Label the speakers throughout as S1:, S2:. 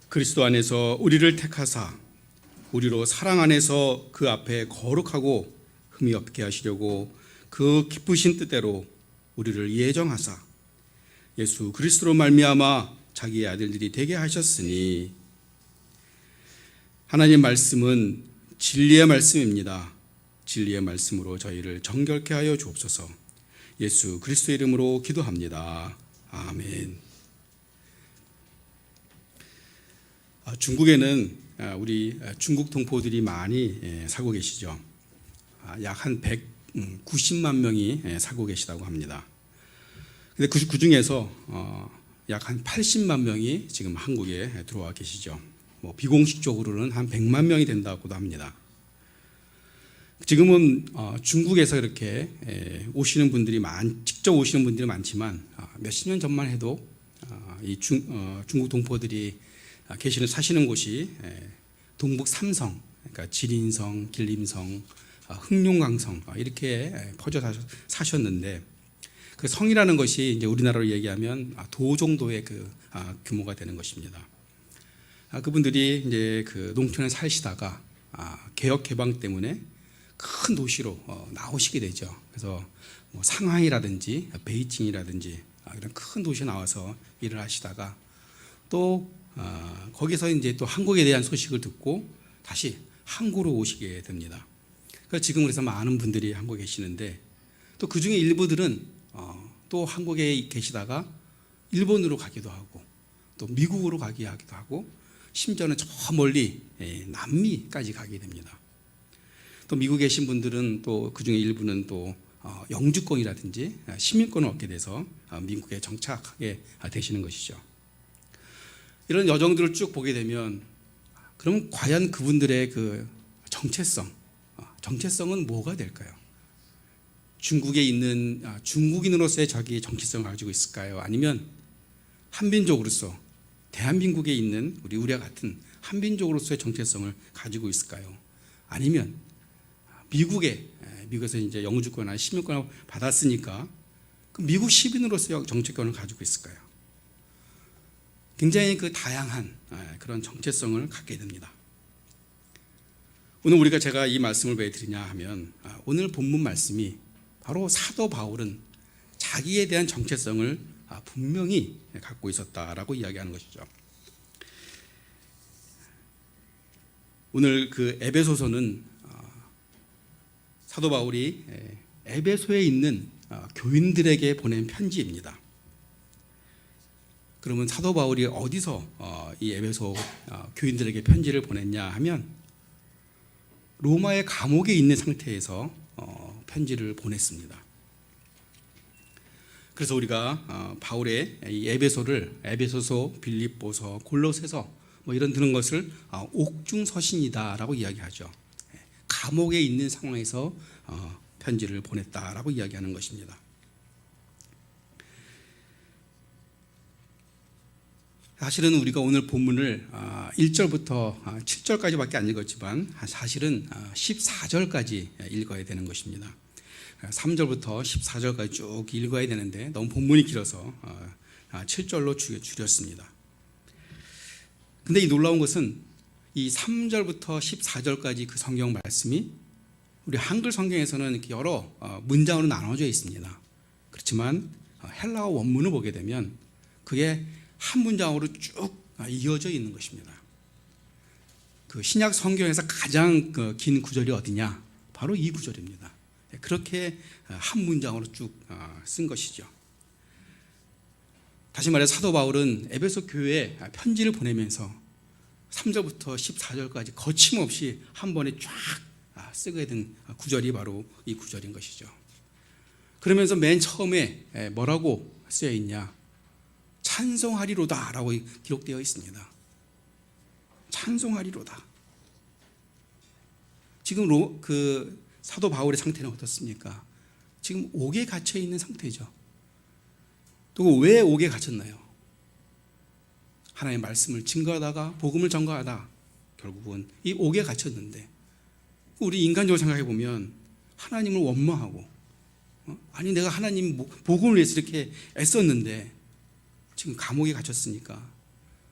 S1: 그리스도 안에서 우리를 택하사 우리로 사랑 안에서 그 앞에 거룩하고 흠이 없게 하시려고 그 기쁘신 뜻대로 우리를 예정하사 예수 그리스도로 말미암아 자기의 아들들이 되게 하셨으니. 하나님 말씀은 진리의 말씀입니다. 진리의 말씀으로 저희를 정결케 하여 주옵소서. 예수 그리스도의 이름으로 기도합니다. 아멘. 중국에는 우리 중국 동포들이 많이 살고 계시죠. 약 한 190만 명이 살고 계시다고 합니다. 근데 그 중에서 약 한 80만 명이 지금 한국에 들어와 계시죠. 비공식적으로는 한 100만 명이 된다고도 합니다. 지금은 중국에서 이렇게 오시는 분들이 직접 오시는 분들이 많지만 몇십 년 전만 해도 이 중국 동포들이 사시는 곳이 동북 3성, 그러니까 지린성, 길림성, 흑룡강성 이렇게 퍼져 사셨는데, 그 성이라는 것이 이제 우리나라로 얘기하면 도 정도의 그 규모가 되는 것입니다. 그분들이 이제 그 농촌에 사시다가 개혁 개방 때문에 큰 도시로 나오시게 되죠. 그래서 상하이라든지 베이징이라든지 이런 큰 도시에 나와서 일을 하시다가 또 거기서 이제 또 한국에 대한 소식을 듣고 다시 한국으로 오시게 됩니다. 그래서 지금 그래서 많은 분들이 한국에 계시는데, 또 그 중에 일부들은 또 한국에 계시다가 일본으로 가기도 하고 또 미국으로 가기도 하고 심지어는 저 멀리 남미까지 가게 됩니다. 또 미국에 계신 분들은 또 그 중에 일부는 또 영주권이라든지 시민권을 얻게 돼서 미국에 정착하게 되시는 것이죠. 이런 여정들을 쭉 보게 되면 그럼 과연 그분들의 그 정체성은 뭐가 될까요? 중국에 있는 중국인으로서의 자기의 정체성을 가지고 있을까요? 아니면 한민족으로서 대한민국에 있는 우리와 같은 한민족으로서의 정체성을 가지고 있을까요? 아니면 미국에서 이제 영주권이나 시민권을 받았으니까 그 미국 시민으로서의 정체권을 가지고 있을까요? 굉장히 그 다양한 그런 정체성을 갖게 됩니다. 오늘 제가 이 말씀을 왜 드리냐 하면, 오늘 본문 말씀이 바로 사도 바울은 자기에 대한 정체성을 분명히 갖고 있었다라고 이야기하는 것이죠. 오늘 그 에베소서는 사도 바울이 에베소에 있는 교인들에게 보낸 편지입니다. 그러면 사도 바울이 어디서 이 에베소 교인들에게 편지를 보냈냐 하면 로마의 감옥에 있는 상태에서 편지를 보냈습니다. 그래서 우리가 바울의 이 에베소서, 빌립보서, 골로새서 이런 드는 것을 옥중서신이다라고 이야기하죠. 감옥에 있는 상황에서 편지를 보냈다라고 이야기하는 것입니다. 사실은 우리가 오늘 본문을 1절부터 7절까지밖에 안 읽었지만 사실은 14절까지 읽어야 되는 것입니다. 3절부터 14절까지 쭉 읽어야 되는데 너무 본문이 길어서 7절로 줄였습니다. 근데 이 놀라운 것은 이 3절부터 14절까지 그 성경 말씀이 우리 한글 성경에서는 이렇게 여러 문장으로 나눠져 있습니다. 그렇지만 헬라어 원문을 보게 되면 그게 한 문장으로 쭉 이어져 있는 것입니다. 그 신약 성경에서 가장 긴 구절이 어디냐? 바로 이 구절입니다. 그렇게 한 문장으로 쭉 쓴 것이죠. 다시 말해 사도 바울은 에베소 교회에 편지를 보내면서 3절부터 14절까지 거침없이 한 번에 쫙 쓰게 된 구절이 바로 이 구절인 것이죠. 그러면서 맨 처음에 뭐라고 쓰여 있냐? 찬송하리로다 라고 기록되어 있습니다. 찬송하리로다. 지금 그 사도 바울의 상태는 어떻습니까? 지금 옥에 갇혀 있는 상태죠. 또 왜 옥에 갇혔나요? 하나님의 말씀을 증거하다가 복음을 전가하다 결국은 이 옥에 갇혔는데, 우리 인간적으로 생각해 보면 하나님을 원망하고 아니 내가 하나님 복음을 위해서 이렇게 애썼는데 지금 감옥에 갇혔으니까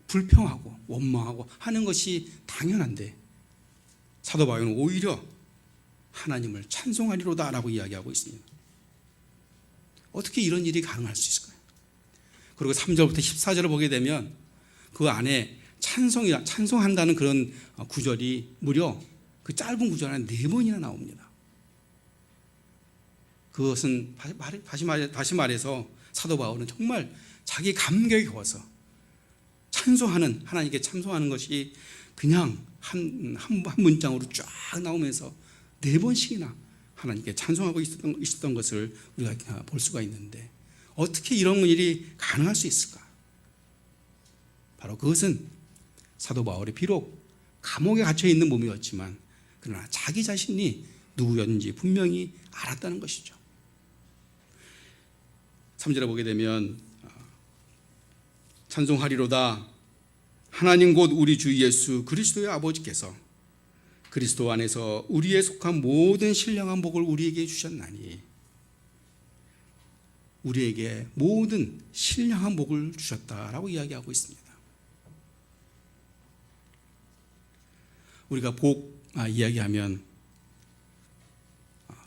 S1: 불평하고 원망하고 하는 것이 당연한데 사도 바울은 오히려 하나님을 찬송하리로다라고 이야기하고 있습니다. 어떻게 이런 일이 가능할 수 있을까요? 그리고 3절부터 14절을 보게 되면 그 안에 찬송한다는 그런 구절이 무려 그 짧은 구절 안에 4번이나 나옵니다. 그것은 다시 말해서 사도 바울은 정말 자기 감격에 겨워서 하나님께 찬송하는 것이 그냥 한 문장으로 쫙 나오면서 4번씩이나 하나님께 찬송하고 있었던 것을 우리가 볼 수가 있는데 어떻게 이런 일이 가능할 수 있을까? 바로 그것은 사도 바울이 비록 감옥에 갇혀 있는 몸이었지만 그러나 자기 자신이 누구였는지 분명히 알았다는 것이죠. 3절에 보게 되면 찬송하리로다 하나님 곧 우리 주 예수 그리스도의 아버지께서 그리스도 안에서 우리에 속한 모든 신령한 복을 우리에게 주셨나니 우리에게 모든 신령한 복을 주셨다라고 이야기하고 있습니다. 우리가 복 이야기하면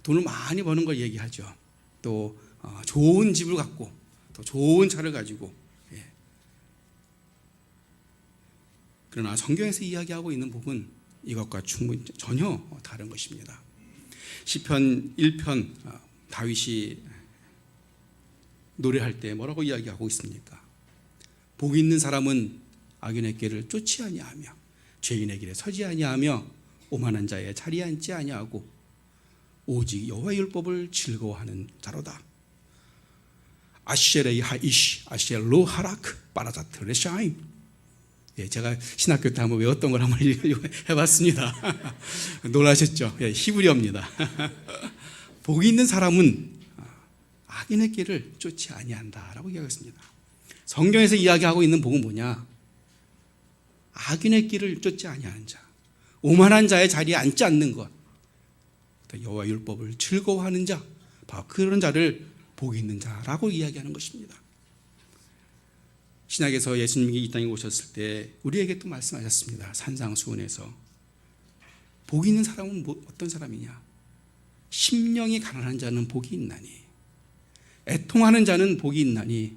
S1: 돈을 많이 버는 걸 얘기하죠. 또 좋은 집을 갖고 또 좋은 차를 가지고 그러나 성경에서 이야기하고 있는 복은 이것과 전혀 다른 것입니다. 시편 1편 다윗이 노래할 때 뭐라고 이야기하고 있습니까? 복 있는 사람은 악인의 길을 쫓지 아니하며 죄인의 길에 서지 아니하며 오만한 자의 자리에 앉지 아니하고 오직 여호와의 율법을 즐거워하는 자로다. 아쉐레이 하이시 아쉐로 하라크 바라자트 레샤임. 제가 신학교 때 한번 외웠던 걸 한번 해봤습니다. 놀라셨죠? 히브리어입니다. 복이 있는 사람은 악인의 길을 쫓지 아니한다라고 이야기했습니다. 성경에서 이야기하고 있는 복은 뭐냐? 악인의 길을 쫓지 아니하는 자, 오만한 자의 자리에 앉지 않는 것, 여호와 율법을 즐거워하는 자, 바로 그런 자를 복이 있는 자라고 이야기하는 것입니다. 신약에서 예수님이 이 땅에 오셨을 때 우리에게 또 말씀하셨습니다. 산상수훈에서 복이 있는 사람은 어떤 사람이냐? 심령이 가난한 자는 복이 있나니 애통하는 자는 복이 있나니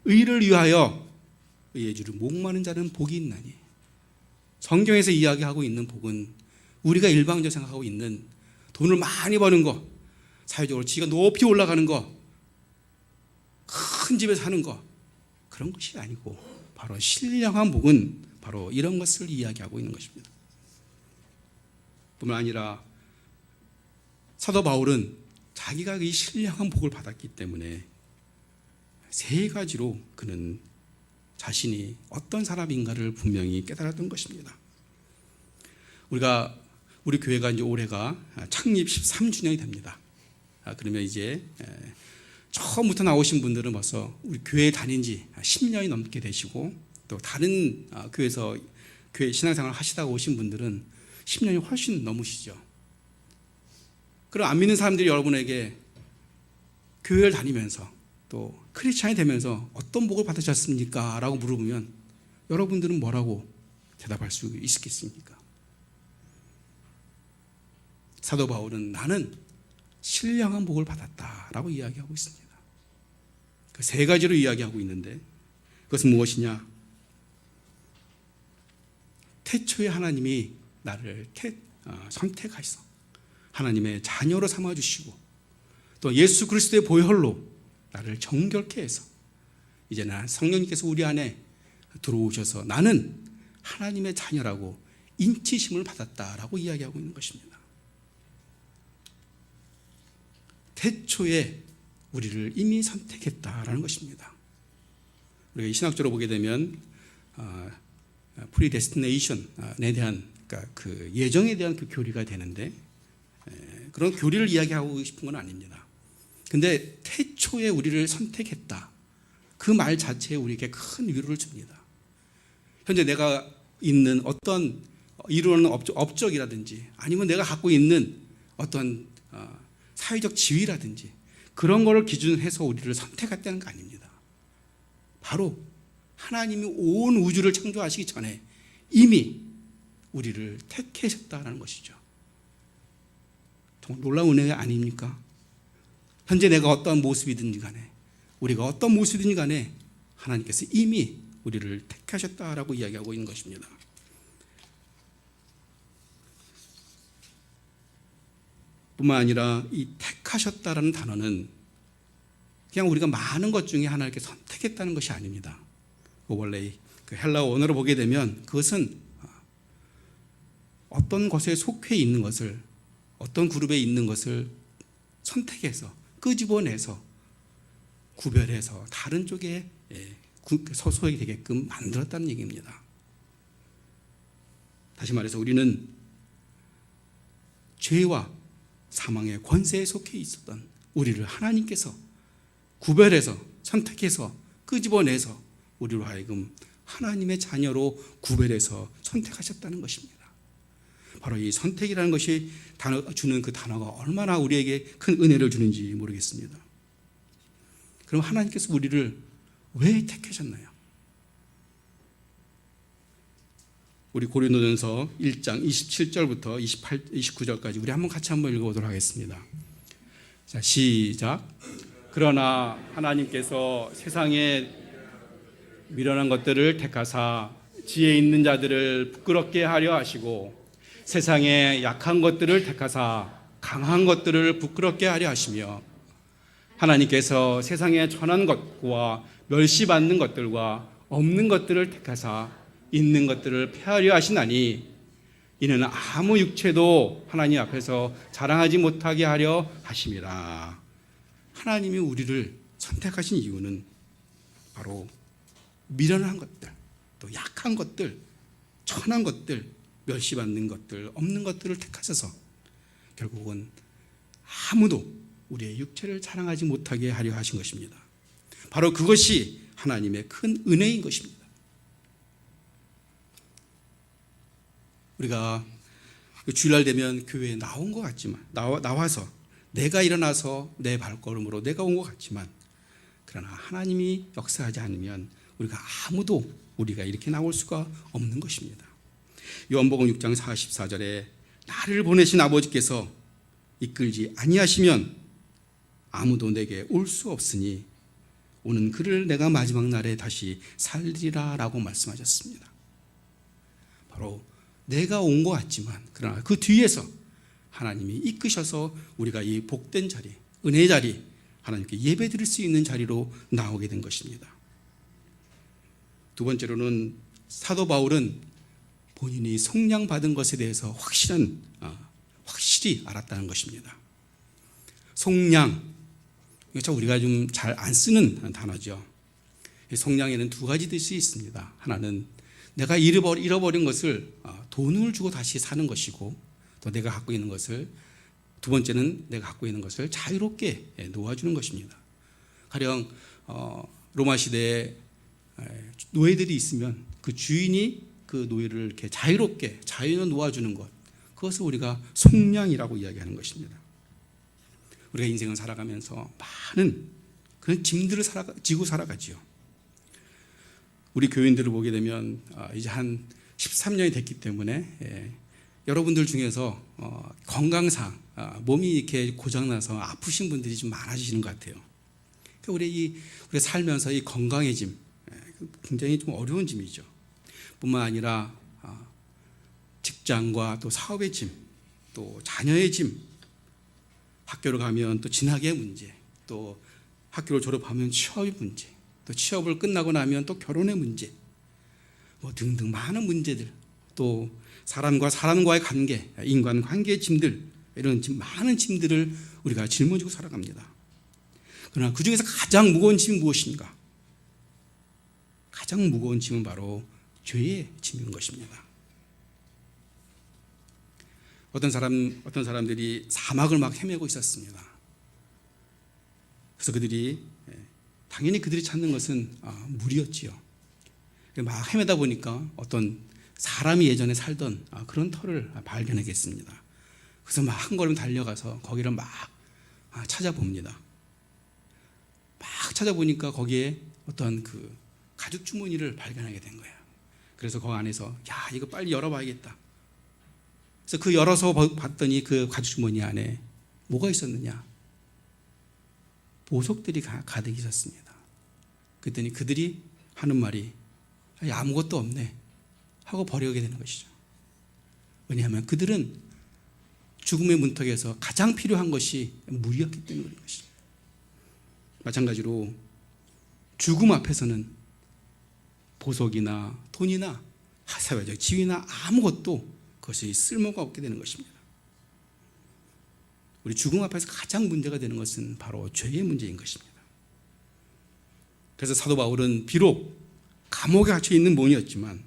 S1: 의를 위하여 의의 주를 목마른 자는 복이 있나니. 성경에서 이야기하고 있는 복은 우리가 일방적으로 생각하고 있는 돈을 많이 버는 거, 사회적으로 지가 높이 올라가는 거, 큰 집에 사는 거, 그런 것이 아니고 바로 신령한 복은 바로 이런 것을 이야기하고 있는 것입니다. 뿐만 아니라 사도 바울은 자기가 이 신령한 복을 받았기 때문에 3가지로 그는 자신이 어떤 사람인가를 분명히 깨달았던 것입니다. 우리 교회가 이제 올해가 창립 13주년이 됩니다. 그러면 이제 처음부터 나오신 분들은 벌써 우리 교회에 다닌 지 10년이 넘게 되시고 또 다른 교회에서 교회 신앙생활을 하시다가 오신 분들은 10년이 훨씬 넘으시죠. 그럼 안 믿는 사람들이 여러분에게 교회를 다니면서 또 크리스찬이 되면서 어떤 복을 받으셨습니까? 라고 물어보면 여러분들은 뭐라고 대답할 수 있겠습니까? 사도 바울은 나는 신령한 복을 받았다라고 이야기하고 있습니다. 그 3가지로 이야기하고 있는데 그것은 무엇이냐? 태초에 하나님이 나를 선택하셔서 하나님의 자녀로 삼아주시고 또 예수 그리스도의 보혈로 나를 정결케 해서 이제는 성령님께서 우리 안에 들어오셔서 나는 하나님의 자녀라고 인치심을 받았다라고 이야기하고 있는 것입니다. 태초에 우리를 이미 선택했다라는 것입니다. 우리가 신학적으로 보게 되면 프리데스티네이션에 대한 그러니까 그 예정에 대한 그 교리가 되는데 그런 교리를 이야기하고 싶은 건 아닙니다. 근데 태초에 우리를 선택했다. 그 말 자체에 우리에게 큰 위로를 줍니다. 현재 내가 있는 어떤 이루는 업적이라든지 아니면 내가 갖고 있는 어떤 사회적 지위라든지 그런 거를 기준으로 해서 우리를 선택했다는 거 아닙니다. 바로 하나님이 온 우주를 창조하시기 전에 이미 우리를 택하셨다는 것이죠. 정말 놀라운 은혜 아닙니까? 현재 내가 어떠한 모습이든지 간에, 우리가 어떤 모습이든지 간에 하나님께서 이미 우리를 택하셨다라고 이야기하고 있는 것입니다. 뿐만 아니라 이 택하셨다라는 단어는 그냥 우리가 많은 것 중에 하나님께 선택했다는 것이 아닙니다. 원래 그 헬라어 원어로 보게 되면 그것은 어떤 것에 속해 있는 것을, 어떤 그룹에 있는 것을 선택해서 끄집어내서 구별해서 다른 쪽에 소속이 되게끔 만들었다는 얘기입니다. 다시 말해서 우리는 죄와 사망의 권세에 속해 있었던 우리를 하나님께서 구별해서 선택해서 끄집어내서 우리로 하여금 하나님의 자녀로 구별해서 선택하셨다는 것입니다. 바로 이 선택이라는 것이 주는 그 단어가 얼마나 우리에게 큰 은혜를 주는지 모르겠습니다. 그럼 하나님께서 우리를 왜 택하셨나요? 우리 고린도전서 1장 27절부터 29절까지 우리 같이 한번 읽어보도록 하겠습니다. 자, 시작. 그러나 하나님께서 세상에 미련한 것들을 택하사 지혜 있는 자들을 부끄럽게 하려 하시고 세상에 약한 것들을 택하사 강한 것들을 부끄럽게 하려 하시며 하나님께서 세상에 천한 것과 멸시받는 것들과 없는 것들을 택하사 있는 것들을 폐하려 하시나니 이는 아무 육체도 하나님 앞에서 자랑하지 못하게 하려 하심이라. 하나님이 우리를 선택하신 이유는 바로 미련한 것들, 또 약한 것들, 천한 것들, 멸시받는 것들, 없는 것들을 택하셔서 결국은 아무도 우리의 육체를 자랑하지 못하게 하려 하신 것입니다. 바로 그것이 하나님의 큰 은혜인 것입니다. 우리가 주일날 되면 교회에 나온 것 같지만 나와서 내가 일어나서 내 발걸음으로 내가 온 것 같지만 그러나 하나님이 역사하지 않으면 우리가 아무도 우리가 이렇게 나올 수가 없는 것입니다. 요한복음 6장 44절에 나를 보내신 아버지께서 이끌지 아니하시면 아무도 내게 올 수 없으니 오는 그를 내가 마지막 날에 다시 살리리라 라고 말씀하셨습니다. 바로 내가 온 것 같지만 그러나 그 뒤에서 하나님이 이끄셔서 우리가 이 복된 자리, 은혜의 자리, 하나님께 예배드릴 수 있는 자리로 나오게 된 것입니다. 두 번째로는 사도 바울은 본인이 성령 받은 것에 대해서 확실히 알았다는 것입니다. 성령, 이거 우리가 좀 잘 안 쓰는 단어죠. 성령에는 두 가지 뜻이 있습니다. 하나는 내가 잃어버린 것을 돈을 주고 다시 사는 것이고, 또 내가 갖고 있는 것을, 두 번째는 내가 갖고 있는 것을 자유롭게 놓아주는 것입니다. 가령 로마 시대에 노예들이 있으면 그 주인이 그 노예를 이렇게 자유롭게 자유로 놓아주는 것, 그것을 우리가 속량이라고 이야기하는 것입니다. 우리가 인생을 살아가면서 많은 그런 짐들을 지고 살아가지요. 우리 교인들을 보게 되면 이제 한 13년이 됐기 때문에 여러분들 중에서 건강상 몸이 이렇게 고장나서 아프신 분들이 좀 많아지시는 것 같아요. 우리 살면서 이 건강의 짐, 굉장히 좀 어려운 짐이죠. 뿐만 아니라 직장과 또 사업의 짐, 또 자녀의 짐, 학교를 가면 또 진학의 문제, 또 학교를 졸업하면 취업의 문제, 또 취업을 끝나고 나면 또 결혼의 문제, 등등 많은 문제들, 또 사람과 사람과의 관계, 인간관계의 짐들, 이런 많은 짐들을 우리가 짊어지고 살아갑니다. 그러나 그 중에서 가장 무거운 짐이 무엇인가? 가장 무거운 짐은 바로 죄의 짐인 것입니다. 어떤 사람들이 사막을 막 헤매고 있었습니다. 그래서 당연히 그들이 찾는 것은 물이었지요. 막 헤매다 보니까 어떤 사람이 예전에 살던 그런 터를 발견하겠습니다. 그래서 막 한 걸음 달려가서 거기를 막 찾아봅니다. 막 찾아보니까 거기에 어떤 그 가죽 주머니를 발견하게 된 거예요. 그래서 그 안에서 야, 이거 빨리 열어봐야겠다. 그래서 그 열어서 봤더니 그 가죽 주머니 안에 뭐가 있었느냐? 보석들이 가득 있었습니다. 그랬더니 그들이 하는 말이 아무것도 없네 하고 버리게 되는 것이죠. 왜냐하면 그들은 죽음의 문턱에서 가장 필요한 것이 물이었기 때문에 그런 것이죠. 마찬가지로 죽음 앞에서는 보석이나 돈이나 사회적 지위나 아무것도 그것이 쓸모가 없게 되는 것입니다. 우리 죽음 앞에서 가장 문제가 되는 것은 바로 죄의 문제인 것입니다. 그래서 사도 바울은 비록 감옥에 갇혀 있는 몸이었지만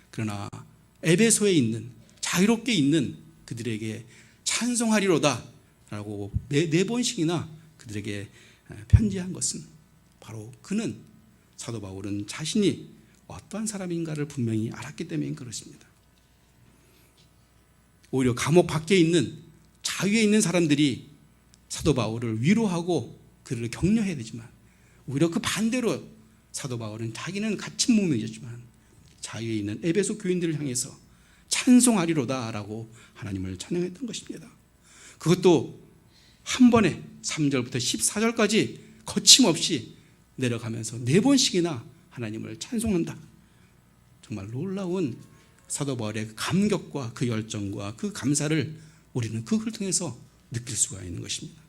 S1: 그러나 에베소에 있는 자유롭게 있는 그들에게 찬송하리로다 라고 네 번씩이나 그들에게 편지한 것은 바로 그는 사도 바울은 자신이 어떠한 사람인가를 분명히 알았기 때문에 그렇습니다. 오히려 감옥 밖에 있는 자유에 있는 사람들이 사도 바울을 위로하고 그를 격려해야 되지만 오히려 그 반대로 사도 바울은 자기는 갇힌 몸이었지만 자유에 있는 에베소 교인들을 향해서 찬송하리로다 라고 하나님을 찬양했던 것입니다. 그것도 한 번에 3절부터 14절까지 거침없이 내려가면서 4번씩이나 하나님을 찬송한다. 정말 놀라운 사도 바울의 감격과 그 열정과 그 감사를 우리는 그걸 통해서 느낄 수가 있는 것입니다.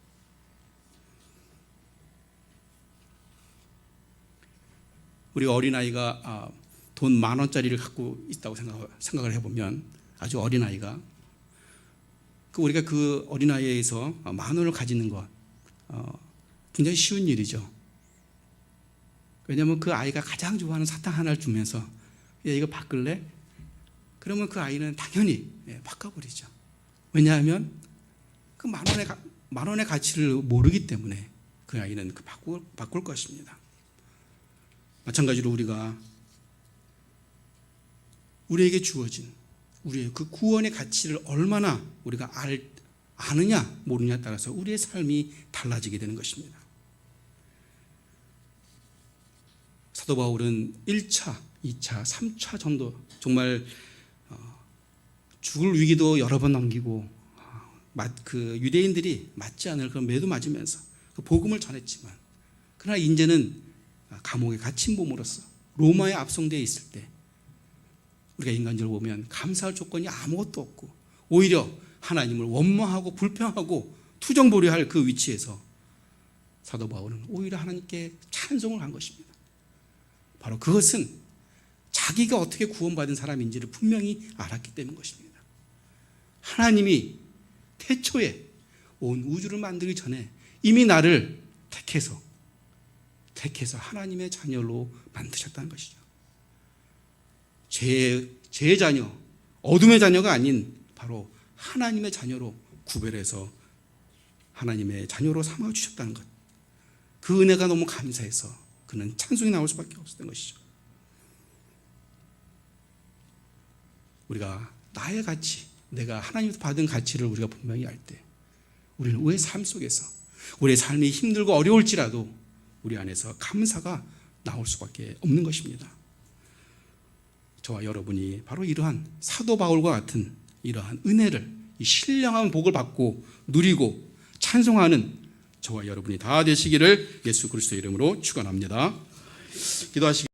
S1: 우리 어린아이가 돈 10,000원짜리를 갖고 있다고 생각을 해보면 아주 어린아이가 우리가 그 어린아이에서 10,000원을 가지는 것 굉장히 쉬운 일이죠. 왜냐하면 그 아이가 가장 좋아하는 사탕 하나를 주면서 야, 이거 바꿀래? 그러면 그 아이는 당연히 바꿔버리죠. 왜냐하면 그 10,000원의 가치를 모르기 때문에 그 아이는 바꿀 것입니다. 마찬가지로 우리에게 주어진 우리의 그 구원의 가치를 얼마나 우리가 아느냐 모르냐에 따라서 우리의 삶이 달라지게 되는 것입니다. 사도 바울은 1차, 2차, 3차 정도 정말 죽을 위기도 여러 번 넘기고 그 유대인들이 맞지 않을 그런 매도 맞으면서 그 복음을 전했지만 그러나 이제는 감옥에 갇힌 몸으로서 로마에 압송되어 있을 때 우리가 인간적으로 보면 감사할 조건이 아무것도 없고 오히려 하나님을 원망하고 불평하고 투정부리할 그 위치에서 사도 바울은 오히려 하나님께 찬송을 한 것입니다. 바로 그것은 자기가 어떻게 구원받은 사람인지를 분명히 알았기 때문인 것입니다. 하나님이 태초에 온 우주를 만들기 전에 이미 나를 택해서 하나님의 자녀로 만드셨다는 것이죠. 죄의 자녀, 어둠의 자녀가 아닌 바로 하나님의 자녀로 구별해서 하나님의 자녀로 삼아주셨다는 것. 그 은혜가 너무 감사해서 그는 찬송이 나올 수밖에 없었던 것이죠. 우리가 나의 가치, 내가 하나님께서 받은 가치를 우리가 분명히 알 때 우리는 우리의 삶 속에서 우리의 삶이 힘들고 어려울지라도 우리 안에서 감사가 나올 수밖에 없는 것입니다. 저와 여러분이 바로 이러한 사도 바울과 같은 이러한 은혜를 이 신령한 복을 받고 누리고 찬송하는 저와 여러분이 다 되시기를 예수 그리스도의 이름으로 축원합니다. 기도하시기